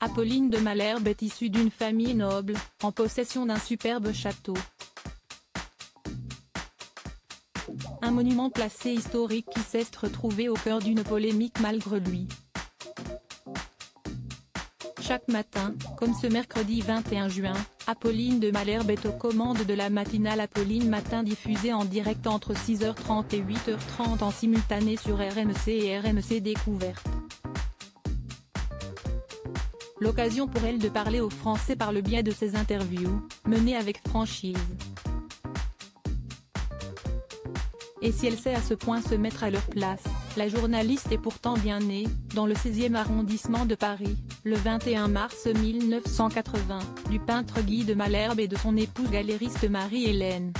Apolline de Malherbe est issue d'une famille noble, en possession d'un superbe château. Un monument classé historique qui s'est retrouvé au cœur d'une polémique malgré lui. Chaque matin, comme ce mercredi 21 juin, Apolline de Malherbe est aux commandes de la matinale Apolline Matin diffusée en direct entre 6h30 et 8h30 en simultané sur RMC et RMC Découverte. L'occasion pour elle de parler aux Français par le biais de ses interviews, menées avec franchise. Et si elle sait à ce point se mettre à leur place, la journaliste est pourtant bien née, dans le 16e arrondissement de Paris, le 21 mars 1980, du peintre Guy de Malherbe et de son épouse galériste Marie-Hélène.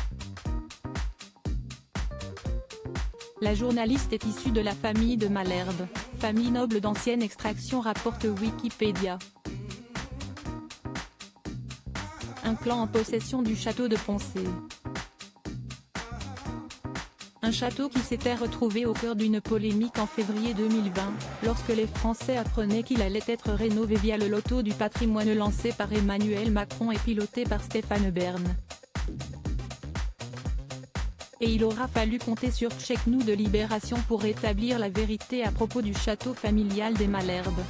La journaliste est issue de la famille de Malherbe, famille noble d'ancienne extraction rapporte Wikipédia. Un clan en possession du château de Poncé. Un château qui s'était retrouvé au cœur d'une polémique en février 2020, lorsque les Français apprenaient qu'il allait être rénové via le loto du patrimoine lancé par Emmanuel Macron et piloté par Stéphane Bern. Et il aura fallu compter sur Check Nous de Libération pour rétablir la vérité à propos du château familial des Malherbe.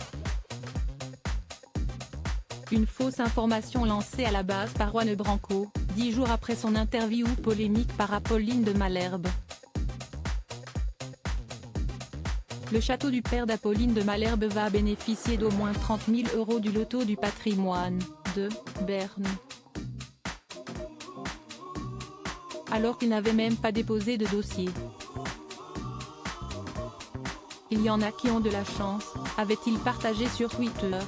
Une fausse information lancée à la base par Juan Branco, 10 jours après son interview polémique par Apolline de Malherbe. Le château du père d'Apolline de Malherbe va bénéficier d'au moins 30 000 € du loto du patrimoine, de Bern. Alors qu'il n'avait même pas déposé de dossier. Il y en a qui ont de la chance, avait-il partagé sur Twitter.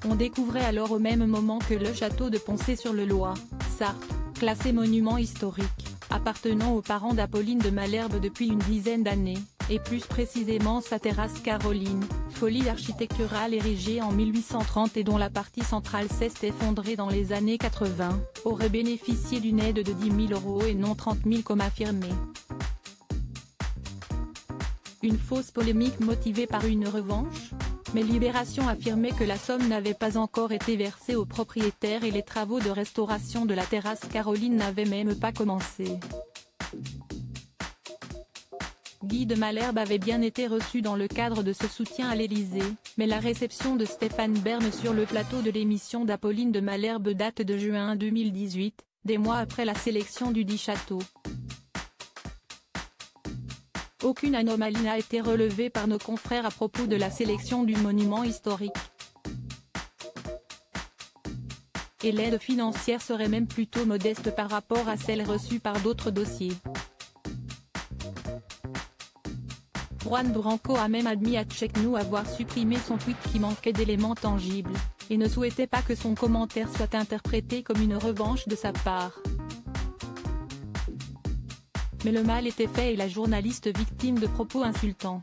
On découvrait alors au même moment que le château de Poncé-sur-le-Loir, Sarthe, classé monument historique, appartenant aux parents d'Apolline de Malherbe depuis une dizaine d'années, et plus précisément sa terrasse Caroline, folie architecturale érigée en 1830 et dont la partie centrale s'est effondrée dans les années 80, aurait bénéficié d'une aide de 10 000 € et non 30 000 comme affirmé. Une fausse polémique motivée par une revanche ? Mais Libération affirmait que la somme n'avait pas encore été versée aux propriétaires et les travaux de restauration de la terrasse Caroline n'avaient même pas commencé. Guy de Malherbe avait bien été reçu dans le cadre de ce soutien à l'Élysée, mais la réception de Stéphane Bern sur le plateau de l'émission d'Apolline de Malherbe date de juin 2018, des mois après la sélection du dit château. Aucune anomalie n'a été relevée par nos confrères à propos de la sélection du monument historique. Et l'aide financière serait même plutôt modeste par rapport à celle reçue par d'autres dossiers. Juan Branco a même admis à Check Nous avoir supprimé son tweet qui manquait d'éléments tangibles, et ne souhaitait pas que son commentaire soit interprété comme une revanche de sa part. Mais le mal était fait et la journaliste victime de propos insultants.